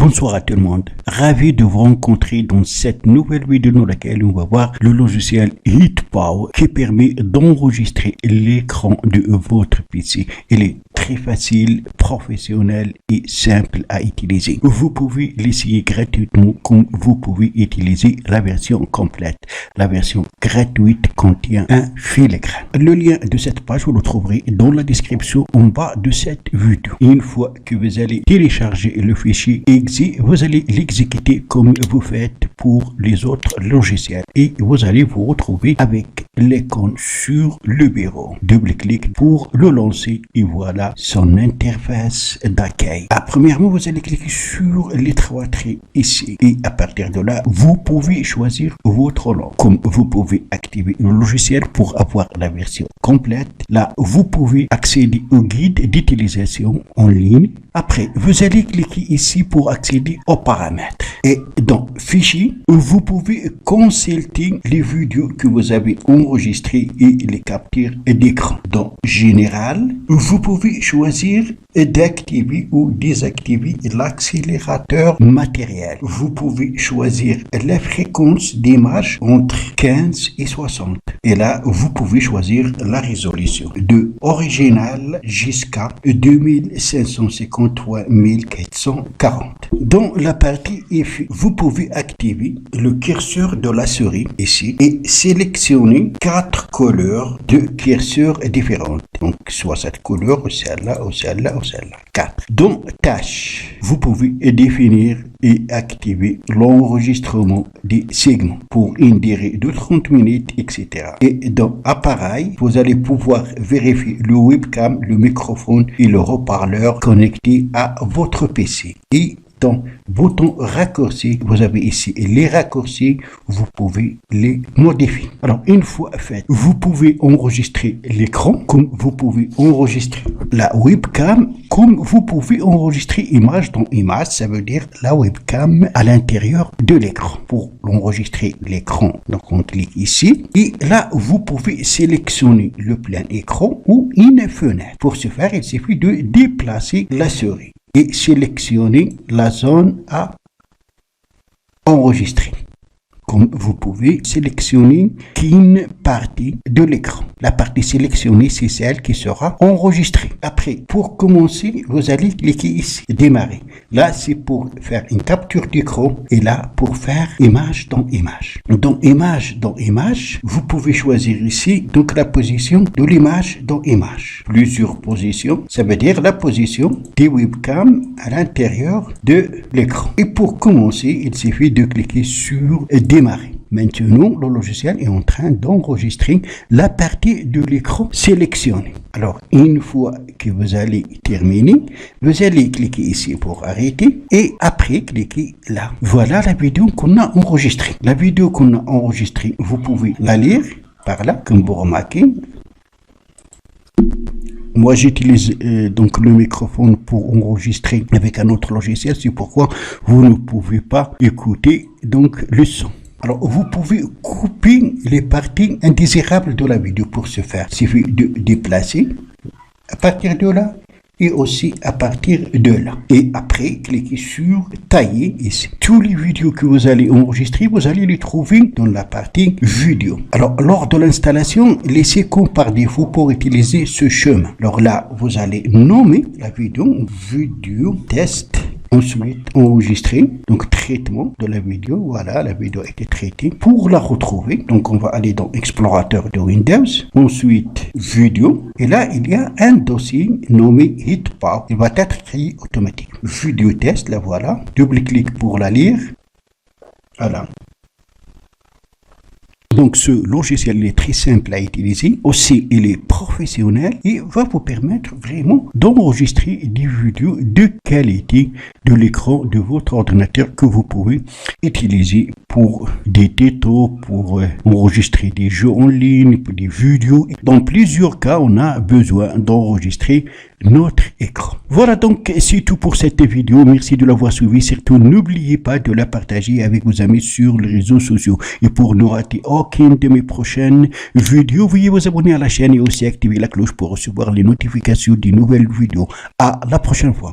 Bonsoir à tout le monde, ravi de vous rencontrer dans cette nouvelle vidéo dans laquelle on va voir le logiciel HitPower qui permet d'enregistrer l'écran de votre PC. Il est très facile, professionnel et simple à utiliser. Vous pouvez l'essayer gratuitement comme vous pouvez utiliser la version complète. La version gratuite contient un filigrane. Le lien de cette page, vous le trouverez dans la description en bas de cette vidéo. Une fois que vous allez télécharger le fichier exe, vous allez l'exécuter comme vous faites pour les autres logiciels et vous allez vous retrouver avec l'icône sur le bureau. Double-clic pour le lancer et voilà son interface d'accueil. Premièrement, vous allez cliquer sur les trois traits ici et à partir de là, vous pouvez choisir votre langue. Comme vous pouvez activer le logiciel pour avoir la version complète. Là, vous pouvez accéder au guide d'utilisation en ligne. Après, vous allez cliquer ici pour accéder aux paramètres. Et dans Fichier, vous pouvez consulter les vidéos que vous avez enregistrées et les captures d'écran. Dans Général, vous pouvez choisir d'activer ou désactiver l'accélérateur matériel. Vous pouvez choisir la fréquence d'image entre 15 et 60. Et là, vous pouvez choisir la résolution de original jusqu'à 2553 440. Dans la partie effet, vous pouvez activer le curseur de la souris ici et sélectionner 4 couleurs de curseurs différentes. Donc, soit cette couleur, ou celle-là, ou celle-là, ou celle-là. 4. Dans Tâches, vous pouvez définir et activer l'enregistrement des segments pour une durée de 30 minutes, etc. Et dans Appareil, vous allez pouvoir vérifier le webcam, le microphone et le haut-parleur connectés à votre PC. Et dans bouton raccourci, vous avez ici les raccourcis, vous pouvez les modifier. Alors, une fois fait, vous pouvez enregistrer l'écran, comme vous pouvez enregistrer la webcam, comme vous pouvez enregistrer image dans image, ça veut dire la webcam à l'intérieur de l'écran. Pour enregistrer l'écran, donc on clique ici, et là, vous pouvez sélectionner le plein écran ou une fenêtre. Pour ce faire, il suffit de déplacer la souris et sélectionner la zone à enregistrer. Comme vous pouvez sélectionner qu'une partie de l'écran. La partie sélectionnée, c'est celle qui sera enregistrée. Après, pour commencer, vous allez cliquer ici, démarrer. Là, c'est pour faire une capture d'écran et là, pour faire image dans image. Dans image, vous pouvez choisir ici, donc la position de l'image dans image. Plusieurs positions, ça veut dire la position des webcams à l'intérieur de l'écran. Et pour commencer, il suffit de cliquer sur démarrer. Maintenant, le logiciel est en train d'enregistrer la partie de l'écran sélectionnée. Alors, une fois que vous allez terminer, vous allez cliquer ici pour arrêter et après cliquer là. Voilà la vidéo qu'on a enregistrée. La vidéo qu'on a enregistrée, vous pouvez la lire par là, comme vous remarquez. Moi, j'utilise donc le microphone pour enregistrer avec un autre logiciel. C'est pourquoi vous ne pouvez pas écouter donc le son. Alors, vous pouvez couper les parties indésirables de la vidéo. Pour ce faire, il suffit de déplacer à partir de là et aussi à partir de là. Et après, cliquez sur tailler ici. Tous les vidéos que vous allez enregistrer, vous allez les trouver dans la partie vidéo. Alors, lors de l'installation, laissez comme par défaut pour utiliser ce chemin. Alors là, vous allez nommer la vidéo test. Ensuite, enregistrer, donc traitement de la vidéo. Voilà, la vidéo a été traitée. Pour la retrouver, donc on va aller dans Explorateur de Windows. Ensuite, vidéo. Et là, il y a un dossier nommé HitPower. Il va être créé automatiquement. Vidéo test, la voilà. Double-clic pour la lire. Voilà. Donc, ce logiciel est très simple à utiliser. Aussi, il est professionnel et va vous permettre vraiment d'enregistrer des vidéos de qualité de l'écran de votre ordinateur que vous pouvez utiliser pour des tutos, pour enregistrer des jeux en ligne, pour des vidéos. Dans plusieurs cas, on a besoin d'enregistrer notre écran. Voilà donc, c'est tout pour cette vidéo. Merci de l'avoir suivi. Surtout, n'oubliez pas de la partager avec vos amis sur les réseaux sociaux. Et pour ne rater aucune de mes prochaines vidéos, veuillez vous abonner à la chaîne et aussi activer la cloche pour recevoir les notifications des nouvelles vidéos. À la prochaine fois.